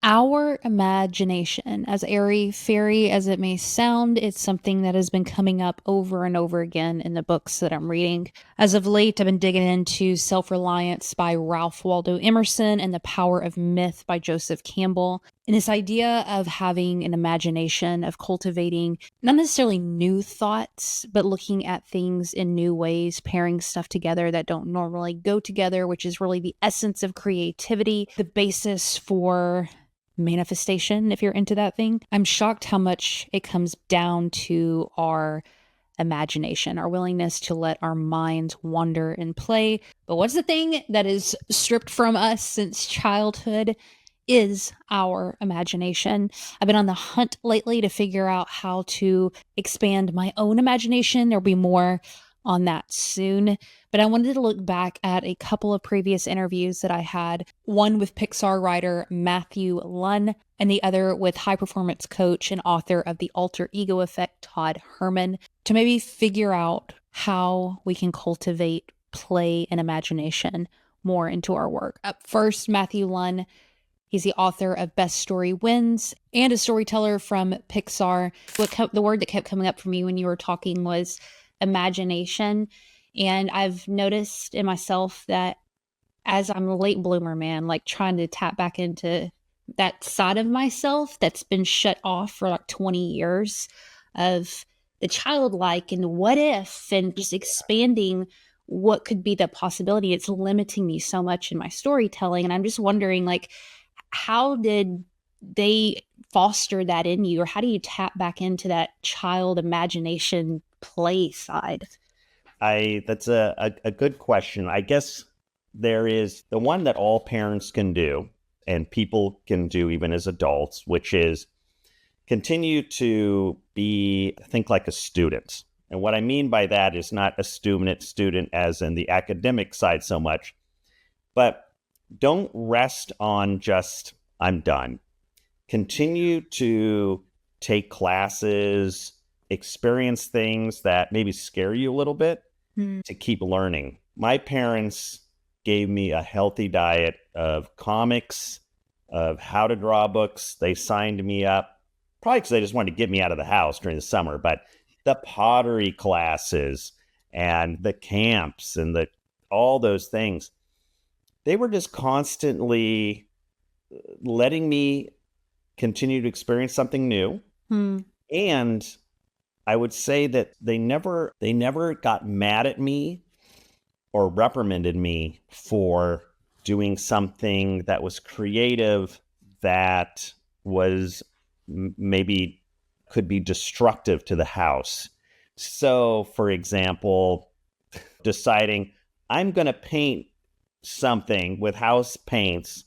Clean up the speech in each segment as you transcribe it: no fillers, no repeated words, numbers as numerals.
Our imagination, as airy-fairy as it may sound, it's something that has been coming up over and over again in the books that I'm reading. As of late, I've been digging into Self-Reliance by Ralph Waldo Emerson and The Power of Myth by Joseph Campbell. And this idea of having an imagination, of cultivating not necessarily new thoughts, but looking at things in new ways, pairing stuff together that don't normally go together, which is really the essence of creativity, the basis for manifestation, if you're into that thing. I'm shocked how much it comes down to our imagination, our willingness to let our minds wander and play. But what's the thing that is stripped from us since childhood is our imagination. I've been on the hunt lately to figure out how to expand my own imagination. There'll be more on that soon. But I wanted to look back at a couple of previous interviews that I had, one with Pixar writer Matthew Lunn, and the other with high performance coach and author of The Alter Ego Effect, Todd Herman, to maybe figure out how we can cultivate play and imagination more into our work. Up first, Matthew Lunn. He's the author of Best Story Wins and a storyteller from Pixar. The word that kept coming up for me when you were talking was imagination. And I've noticed in myself that as I'm a late bloomer, man, like trying to tap back into that side of myself that's been shut off for like 20 years of the childlike and what if and just expanding what could be the possibility. It's limiting me so much in my storytelling. And I'm just wondering, like, how did they foster that in you, or how do you tap back into that child imagination play side? That's a good question. I guess there is the one that all parents can do and people can do even as adults, which is continue to think like a student. And what I mean by that is not a student as in the academic side so much, but don't rest on just, I'm done. Continue to take classes, experience things that maybe scare you a little bit to keep learning. My parents gave me a healthy diet of comics, of how to draw books. They signed me up, probably because they just wanted to get me out of the house during the summer, but the pottery classes and the camps and all those things, they were just constantly letting me continue to experience something new. And I would say that they never got mad at me or reprimanded me for doing something that was creative, that was maybe could be destructive to the house. So, for example, deciding I'm going to paint something with house paints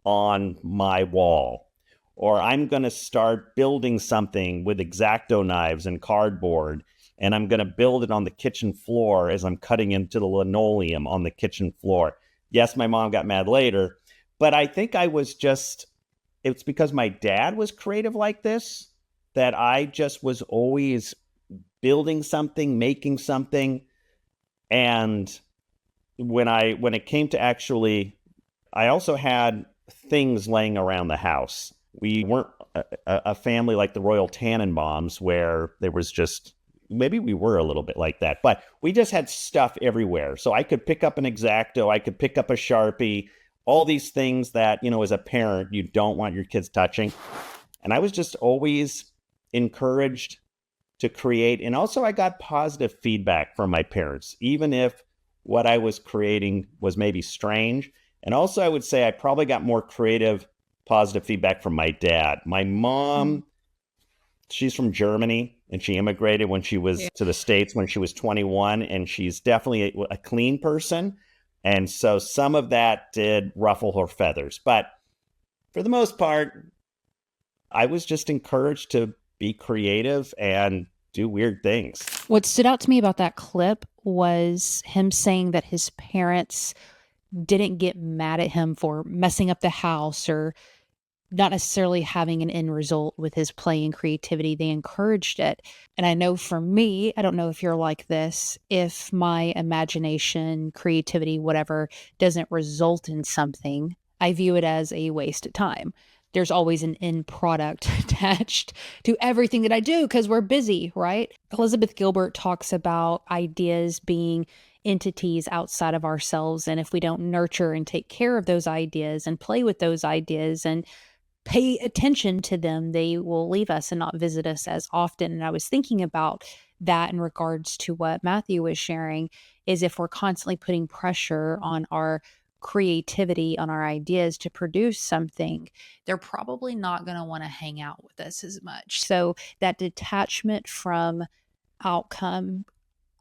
on my wall, or I'm going to start building something with X-Acto knives and cardboard, and I'm going to build it on the kitchen floor as I'm cutting into the linoleum on the kitchen floor. Yes, my mom got mad later, but I think it's because my dad was creative like this, that I just was always building something, making something. And when it came to I also had things laying around the house. We weren't a family like the Royal Tannenbaums where there was just, maybe we were a little bit like that, but we just had stuff everywhere. So I could pick up an X-Acto, I could pick up a Sharpie, all these things that, as a parent, you don't want your kids touching. And I was just always encouraged to create. And also I got positive feedback from my parents, even if what I was creating was maybe strange. And also I would say I probably got more creative, positive feedback from my dad. My mom, she's from Germany, and she immigrated when she was to the States when she was 21, and she's definitely a clean person. And so some of that did ruffle her feathers. But for the most part, I was just encouraged to be creative and do weird things. What stood out to me about that clip was him saying that his parents didn't get mad at him for messing up the house or not necessarily having an end result with his play and creativity. They encouraged it. And I know for me, I don't know if you're like this, if my imagination, creativity, whatever, doesn't result in something, I view it as a waste of time. there's always an end product attached to everything that I do because we're busy, right? Elizabeth Gilbert talks about ideas being entities outside of ourselves. And if we don't nurture and take care of those ideas and play with those ideas and pay attention to them, they will leave us and not visit us as often. And I was thinking about that in regards to what Matthew was sharing, is if we're constantly putting pressure on our creativity, on our ideas to produce something, they're probably not going to want to hang out with us as much. So that detachment from outcome,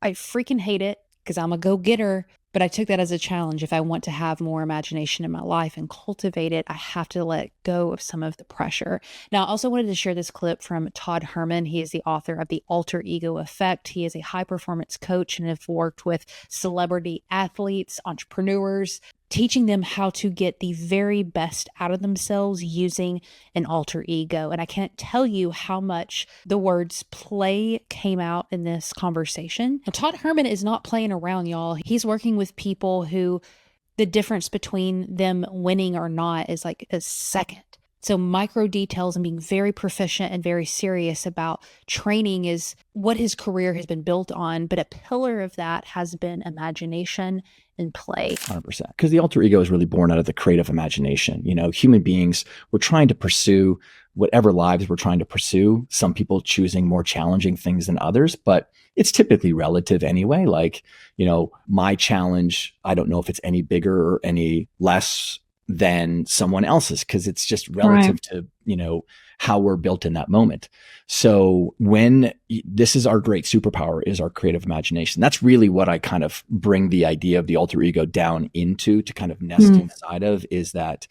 I freaking hate it because I'm a go-getter, but I took that as a challenge. If I want to have more imagination in my life and cultivate it, I have to let go of some of the pressure. Now, I also wanted to share this clip from Todd Herman. He is the author of The Alter Ego Effect. He is a high-performance coach and have worked with celebrity athletes, entrepreneurs, teaching them how to get the very best out of themselves using an alter ego. And I can't tell you how much the words play came out in this conversation. Now, Todd Herman is not playing around, y'all. He's working with people who the difference between them winning or not is like a second. So micro details and being very proficient and very serious about training is what his career has been built on. But a pillar of that has been imagination and play. 100%. Because the alter ego is really born out of the creative imagination. You know, human beings, we're trying to pursue whatever lives we're trying to pursue. Some people choosing more challenging things than others, but it's typically relative anyway. Like, you know, my challenge, I don't know if it's any bigger or any less than someone else's, because it's just relative to, you know, how we're built in that moment. So when this is our great superpower, is our creative imagination. That's really what I kind of bring the idea of the alter ego down into, to kind of nest inside of, is that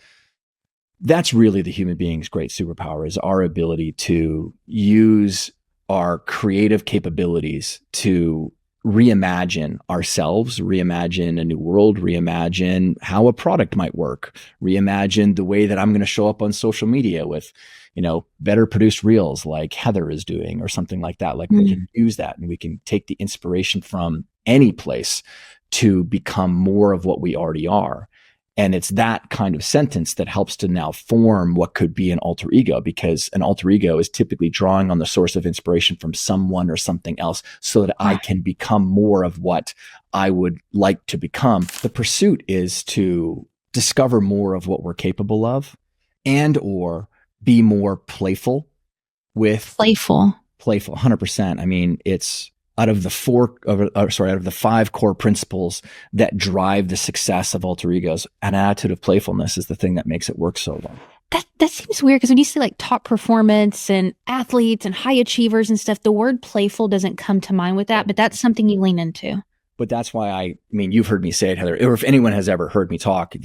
that's really the human being's great superpower, is our ability to use our creative capabilities to reimagine ourselves, reimagine a new world, reimagine how a product might work, reimagine the way that I'm going to show up on social media with, you know, better produced reels like Heather is doing or something like that. Like we can use that and we can take the inspiration from any place to become more of what we already are. And it's that kind of sentence that helps to now form what could be an alter ego, because an alter ego is typically drawing on the source of inspiration from someone or something else so that I can become more of what I would like to become. The pursuit is to discover more of what we're capable of, and or be more playful with Playful, 100%. I mean, it's out of the five core principles that drive the success of alter egos, an attitude of playfulness is the thing that makes it work so well. That seems weird, because when you say like top performance and athletes and high achievers and stuff, the word playful doesn't come to mind with that, but that's something you lean into. But that's why I mean, you've heard me say it, Heather, or if anyone has ever heard me talk,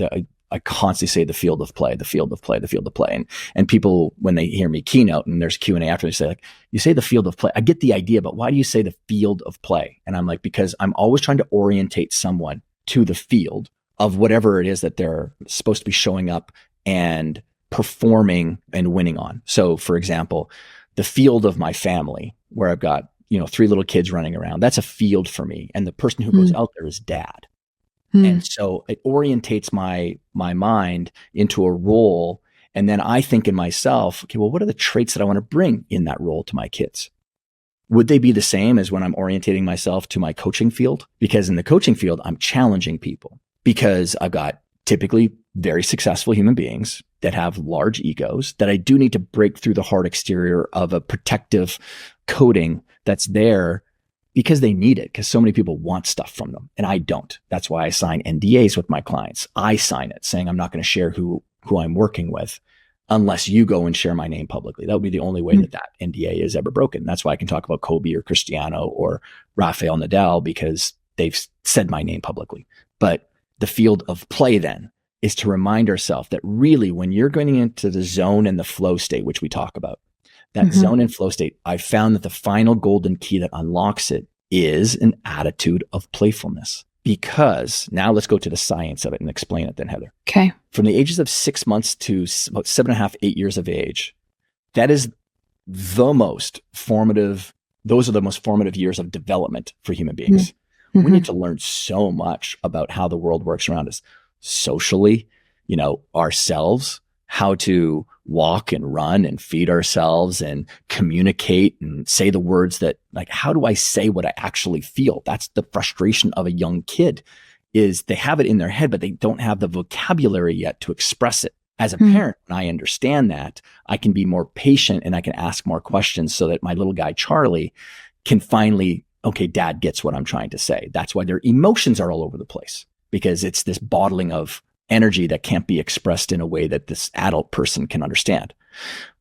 I constantly say the field of play, the field of play, the field of play. And people, when they hear me keynote and there's Q&A after, they say like, you say the field of play. I get the idea, but why do you say the field of play? And I'm like, because I'm always trying to orientate someone to the field of whatever it is that they're supposed to be showing up and performing and winning on. So for example, the field of my family, where I've got, you know, 3 little kids running around, that's a field for me. And the person who goes out there is dad. And so it orientates my mind into a role. And then I think in myself, okay, well, what are the traits that I want to bring in that role to my kids? Would they be the same as when I'm orientating myself to my coaching field? Because in the coaching field, I'm challenging people, because I've got typically very successful human beings that have large egos that I do need to break through the hard exterior of a protective coating that's there, because they need it, because so many people want stuff from them and I don't. That's why I sign NDAs with my clients. I sign it saying I'm not going to share who I'm working with unless you go and share my name publicly. That would be the only way that NDA is ever broken. That's why I can talk about Kobe or Cristiano or Rafael Nadal, because they've said my name publicly. But the field of play then is to remind ourselves that really when you're going into the zone and the flow state, which we talk about, that zone and flow state, I found that the final golden key that unlocks it is an attitude of playfulness. Because now let's go to the science of it and explain it then, Heather. Okay. From the ages of 6 months to about 7.5, 8 years of age, that is the most formative. Those are the most formative years of development for human beings. We need to learn so much about how the world works around us socially, you know, ourselves, how to walk and run and feed ourselves and communicate and say the words that, like, how do I say what I actually feel? That's the frustration of a young kid, is they have it in their head, but they don't have the vocabulary yet to express it. As a parent, when I understand that, I can be more patient and I can ask more questions so that my little guy, Charlie, can finally, okay, dad gets what I'm trying to say. That's why their emotions are all over the place, because it's this bottling of energy that can't be expressed in a way that this adult person can understand.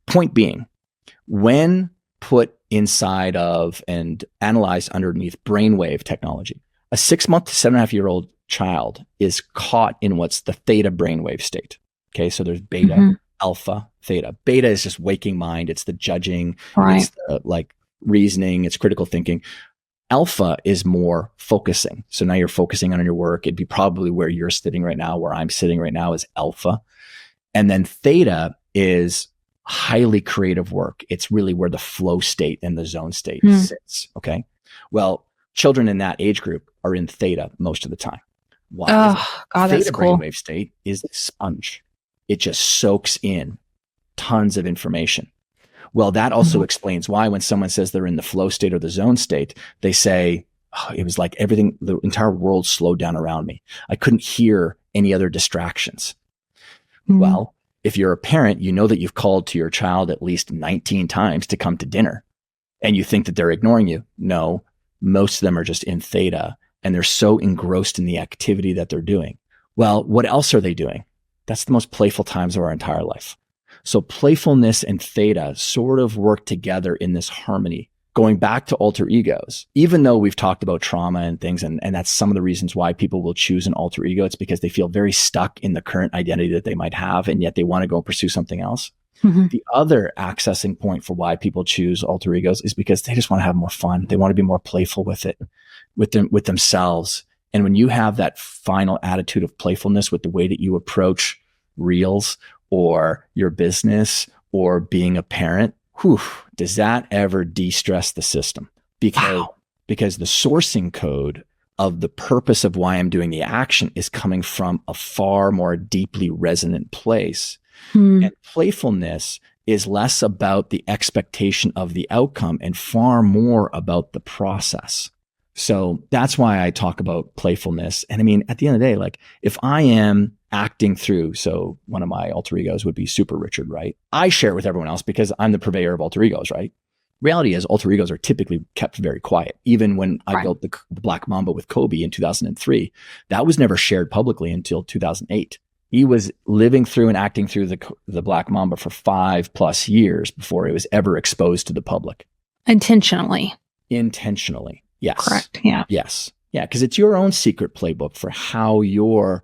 Point being, when put inside of and analyzed underneath brainwave technology, a 6-month to 7.5-year-old child is caught in what's the theta brainwave state. Okay, so there's beta, alpha, theta. Beta is just waking mind. It's the judging, it's the, like, reasoning, it's critical thinking. Alpha is more focusing. So now you're focusing on your work. It'd be probably where you're sitting right now, where I'm sitting right now is alpha. And then theta is highly creative work. It's really where the flow state and the zone state sits. Okay. Well, children in that age group are in theta most of the time. Why? Oh, God, theta that's cool. brainwave state is a sponge. It just soaks in tons of information. Well, that also explains why when someone says they're in the flow state or the zone state, they say, oh, it was like everything, the entire world slowed down around me. I couldn't hear any other distractions. Well, if you're a parent, you know that you've called to your child at least 19 times to come to dinner, and you think that they're ignoring you. No, most of them are just in theta, and they're so engrossed in the activity that they're doing. Well, what else are they doing? That's the most playful times of our entire life. So playfulness and theta sort of work together in this harmony. Going back to alter egos, even though we've talked about trauma and things, and that's some of the reasons why people will choose an alter ego, it's because they feel very stuck in the current identity that they might have, and yet they want to go and pursue something else. The other accessing point for why people choose alter egos is because they just want to have more fun. They want to be more playful with it, with themselves. And when you have that final attitude of playfulness with the way that you approach reels or your business or being a parent, does that ever de-stress the system? Because the sourcing code of the purpose of why I'm doing the action is coming from a far more deeply resonant place. And playfulness is less about the expectation of the outcome and far more about the process. So that's why I talk about playfulness. And I mean, at the end of the day, like, if I am acting through, so one of my alter egos would be Super Richard, right? I share it with everyone else because I'm the purveyor of alter egos, right? Reality is alter egos are typically kept very quiet. Even when I built the Black Mamba with Kobe in 2003, that was never shared publicly until 2008. He was living through and acting through the Black Mamba for 5+ years before it was ever exposed to the public. Intentionally. Yes. Correct. Yeah. Yes. Yeah. Because it's your own secret playbook for how you're,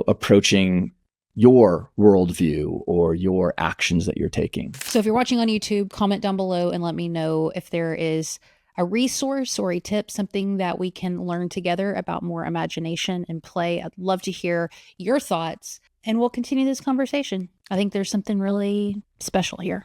approaching your worldview or your actions that you're taking. So if you're watching on YouTube, comment down below and let me know if there is a resource or a tip, something that we can learn together about more imagination and play. I'd love to hear your thoughts, and we'll continue this conversation. I think there's something really special here.